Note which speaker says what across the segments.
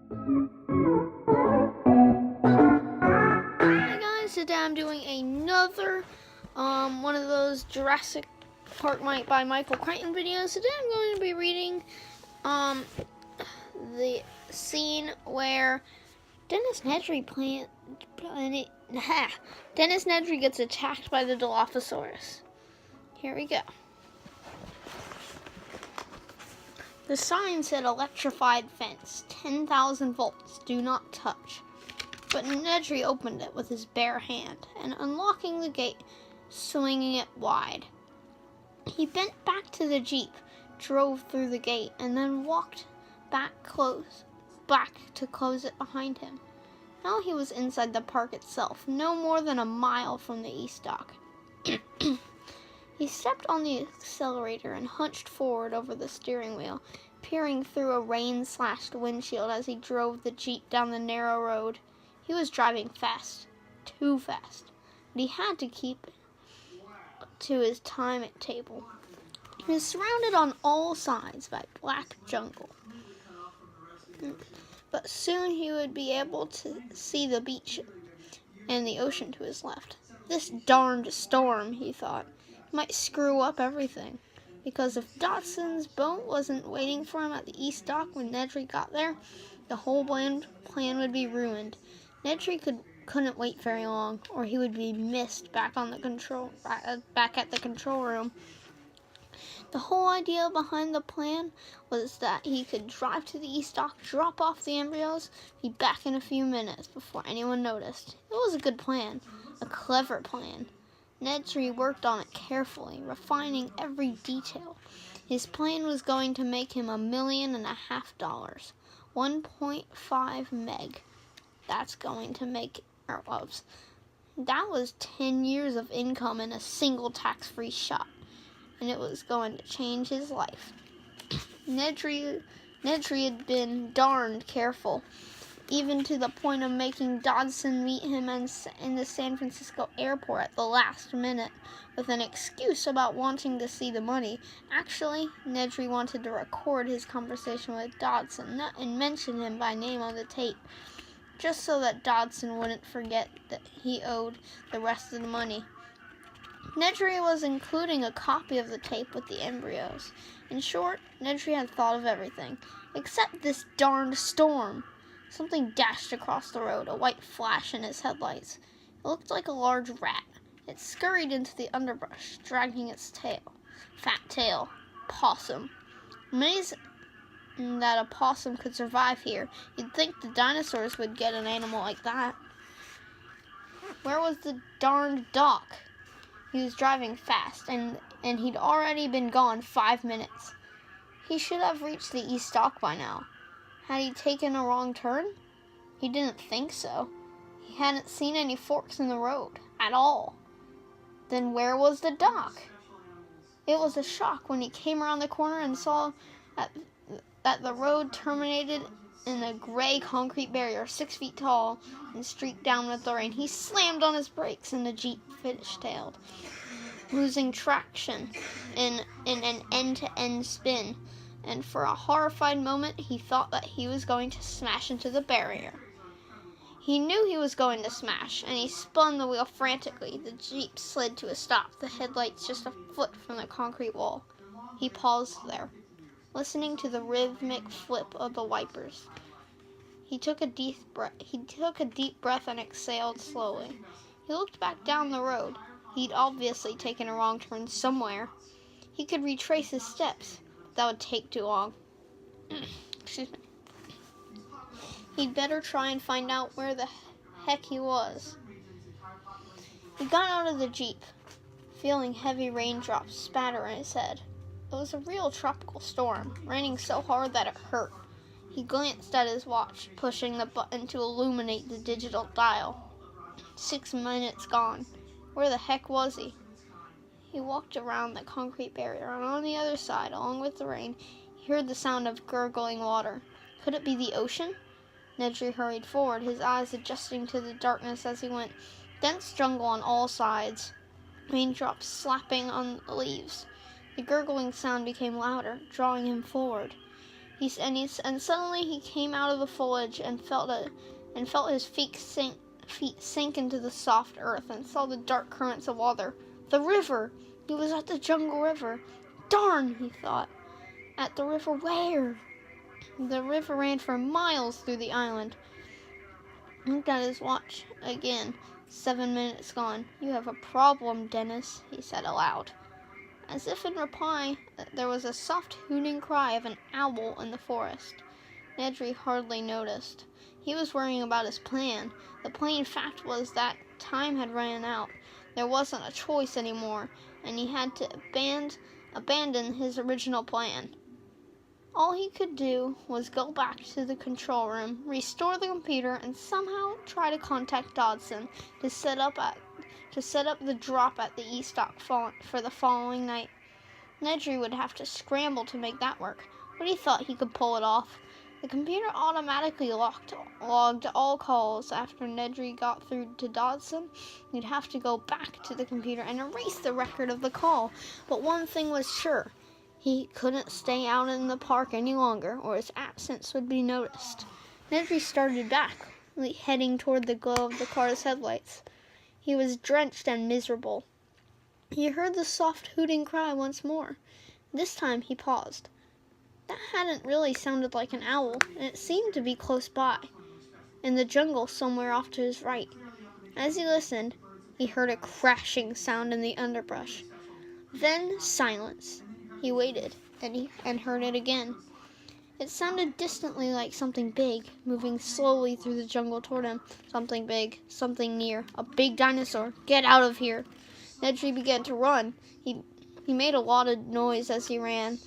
Speaker 1: Hi guys, today I'm doing another one of those Jurassic Park by Michael Crichton videos. Today I'm going to be reading the scene where Dennis Nedry Dennis Nedry gets attacked by the Dilophosaurus. Here we go. The sign said electrified fence, 10,000 volts, do not touch. But Nedry opened it with his bare hand, and unlocking the gate, swinging it wide. He bent back to the Jeep, drove through the gate, and then walked back to close it behind him. Now he was inside the park itself, no more than a mile from the East Dock. He stepped on the accelerator and hunched forward over the steering wheel, peering through a rain-slashed windshield as he drove the Jeep down the narrow road. He was driving fast, too fast, but he had to keep to his timetable. He was surrounded on all sides by black jungle, but soon he would be able to see the beach and the ocean to his left. This darned storm, he thought, might screw up everything, because if Dodson's boat wasn't waiting for him at the East Dock when Nedry got there, the whole plan would be ruined. Nedry couldn't wait very long, or he would be missed back at the control room. The whole idea behind the plan was that he could drive to the East Dock, drop off the embryos, be back in a few minutes before anyone noticed. It was a good plan, a clever plan. Nedry worked on it carefully, refining every detail. His plan was going to make him $1.5 million, 1.5 meg. That was 10 years of income in a single tax-free shot, and it was going to change his life. Nedry had been darned careful, even to the point of making Dodson meet him in the San Francisco airport at the last minute with an excuse about wanting to see the money. Actually, Nedry wanted to record his conversation with Dodson and mention him by name on the tape, just so that Dodson wouldn't forget that he owed the rest of the money. Nedry was including a copy of the tape with the embryos. In short, Nedry had thought of everything, except this darned storm. Something dashed across the road, a white flash in its headlights. It looked like a large rat. It scurried into the underbrush, dragging its tail. Fat tail. Possum. Amazing that a possum could survive here. You'd think the dinosaurs would get an animal like that. Where was the darned dock? He was driving fast, and he'd already been gone 5 minutes. He should have reached the East Dock by now. Had he taken a wrong turn? He didn't think so. He hadn't seen any forks in the road at all. Then where was the dock? It was a shock when he came around the corner and saw that the road terminated in a gray concrete barrier 6 feet tall and streaked down with the rain. He slammed on his brakes and the Jeep fishtailed, losing traction in an end-to-end spin. And for a horrified moment, he thought that he was going to smash into the barrier. He knew he was going to smash, and he spun the wheel frantically. The Jeep slid to a stop, the headlights just a foot from the concrete wall. He paused there, listening to the rhythmic flip of the wipers. He took a deep breath and exhaled slowly. He looked back down the road. He'd obviously taken a wrong turn somewhere. He could retrace his steps. That would take too long. Excuse me. He'd better try and find out where the heck he was. He got out of the Jeep, feeling heavy raindrops spatter on his head. It was a real tropical storm, raining so hard that it hurt. He glanced at his watch, pushing the button to illuminate the digital dial. 6 minutes gone. Where the heck was he? He walked around the concrete barrier, and on the other side, along with the rain, he heard the sound of gurgling water. Could it be the ocean? Nedry hurried forward, his eyes adjusting to the darkness as he went. Dense jungle on all sides, raindrops slapping on the leaves. The gurgling sound became louder, drawing him forward. And suddenly he came out of the foliage and felt his feet sink into the soft earth and saw the dark currents of water. The river! He was at the jungle river. Darn, he thought. At the river where? The river ran for miles through the island. He looked at his watch again. 7 minutes gone. You have a problem, Dennis, he said aloud. As if in reply, there was a soft hooting cry of an owl in the forest. Nedry hardly noticed. He was worrying about his plan. The plain fact was that time had run out. There wasn't a choice anymore, and he had to abandon his original plan. All he could do was go back to the control room, restore the computer, and somehow try to contact Dodson to set up the drop at the East Dock for the following night. Nedry would have to scramble to make that work, but he thought he could pull it off. The computer automatically logged all calls. After Nedry got through to Dodson, he'd have to go back to the computer and erase the record of the call. But one thing was sure. He couldn't stay out in the park any longer, or his absence would be noticed. Nedry started back, heading toward the glow of the car's headlights. He was drenched and miserable. He heard the soft hooting cry once more. This time he paused. That hadn't really sounded like an owl, and it seemed to be close by, in the jungle somewhere off to his right. As he listened, he heard a crashing sound in the underbrush. Then silence. He waited, and heard it again. It sounded distantly like something big, moving slowly through the jungle toward him. Something big, something near, a big dinosaur. Get out of here! Nedry began to run. He made a lot of noise as he ran,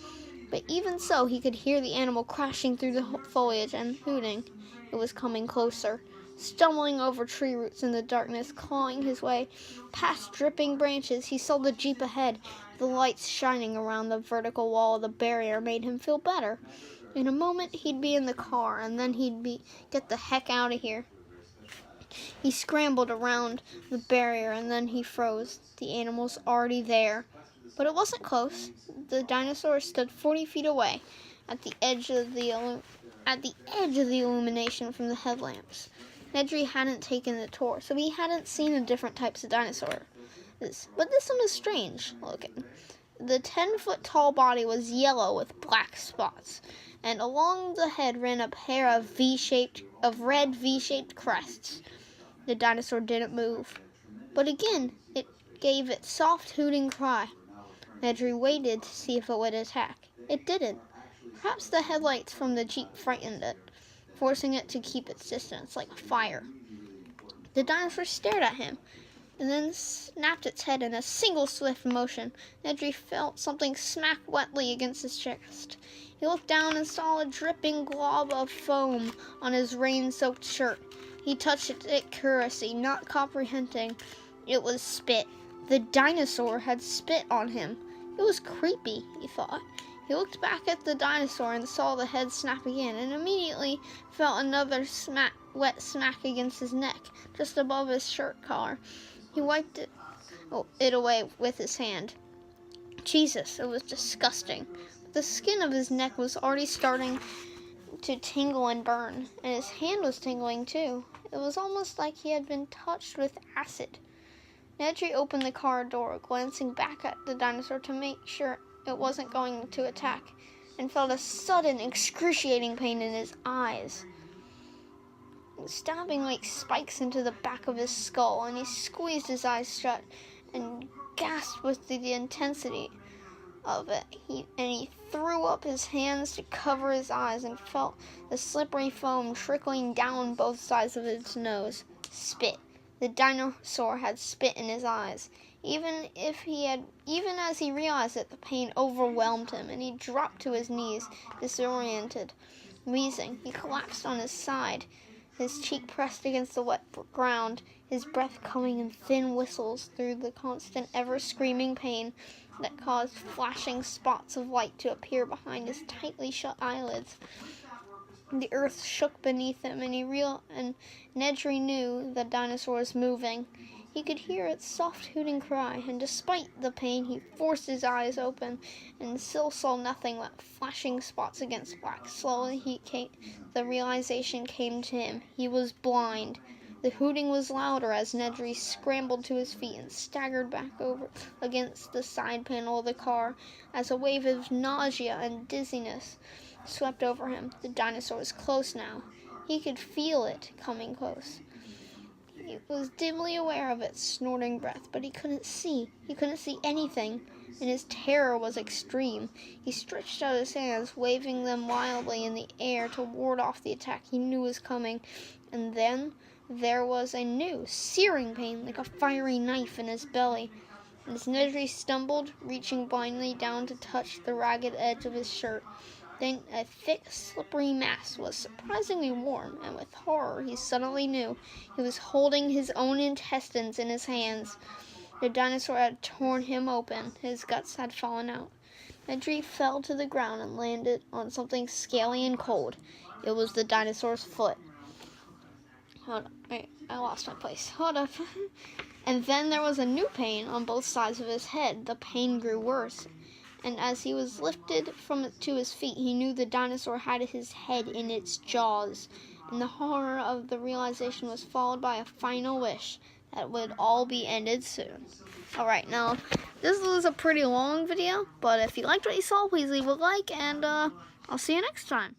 Speaker 1: but even so, he could hear the animal crashing through the foliage and hooting. It was coming closer, stumbling over tree roots in the darkness, clawing his way past dripping branches. He saw the jeep ahead. The lights shining around the vertical wall of the barrier made him feel better. In a moment, he'd be in the car, and then get the heck out of here. He scrambled around the barrier, and then he froze. The animal's already there. But it wasn't close. The dinosaur stood 40 feet away, at the edge of the illumination from the headlamps. Nedry hadn't taken the tour, so he hadn't seen the different types of dinosaur. But this one was strange looking. The 10-foot-tall body was yellow with black spots, and along the head ran a pair of red V-shaped crests. The dinosaur didn't move, but again it gave its soft hooting cry. Nedry waited to see if it would attack. It didn't. Perhaps the headlights from the jeep frightened it, forcing it to keep its distance like a fire. The dinosaur stared at him, and then snapped its head in a single swift motion. Nedry felt something smack wetly against his chest. He looked down and saw a dripping glob of foam on his rain-soaked shirt. He touched it curiously, not comprehending. It was spit. The dinosaur had spit on him. It was creepy, he thought. He looked back at the dinosaur and saw the head snap again, and immediately felt another wet smack against his neck, just above his shirt collar. He wiped it away with his hand. Jesus, it was disgusting. The skin of his neck was already starting to tingle and burn, and his hand was tingling too. It was almost like he had been touched with acid. Nedry opened the car door, glancing back at the dinosaur to make sure it wasn't going to attack, and felt a sudden, excruciating pain in his eyes. Stabbing like spikes into the back of his skull, and he squeezed his eyes shut and gasped with the intensity of it. He threw up his hands to cover his eyes and felt the slippery foam trickling down both sides of his nose. Spit. The dinosaur had spit in his eyes. Even as he realized it, the pain overwhelmed him, and he dropped to his knees, disoriented. Wheezing, he collapsed on his side, his cheek pressed against the wet ground, his breath coming in thin whistles through the constant, ever-screaming pain that caused flashing spots of light to appear behind his tightly shut eyelids. The earth shook beneath him, and Nedry knew the dinosaur was moving. He could hear its soft hooting cry, and despite the pain, he forced his eyes open and still saw nothing but flashing spots against black. Slowly the realization came to him. He was blind. The hooting was louder as Nedry scrambled to his feet and staggered back over against the side panel of the car as a wave of nausea and dizziness swept over him. The dinosaur was close now. He could feel it coming close. He was dimly aware of its snorting breath, but he couldn't see. He couldn't see anything, and his terror was extreme. He stretched out his hands, waving them wildly in the air to ward off the attack he knew was coming, and then there was a new, searing pain like a fiery knife in his belly. And as Nedry stumbled, reaching blindly down to touch the ragged edge of his shirt, then a thick, slippery mass was surprisingly warm, and with horror he suddenly knew he was holding his own intestines in his hands. The dinosaur had torn him open. His guts had fallen out. Nedry fell to the ground and landed on something scaly and cold. It was the dinosaur's foot. Hold on. Wait, I lost my place. Hold up. And then there was a new pain on both sides of his head. The pain grew worse. And as he was lifted to his feet, he knew the dinosaur had his head in its jaws. And the horror of the realization was followed by a final wish that would all be ended soon. Alright, now, this was a pretty long video, but if you liked what you saw, please leave a like, and I'll see you next time.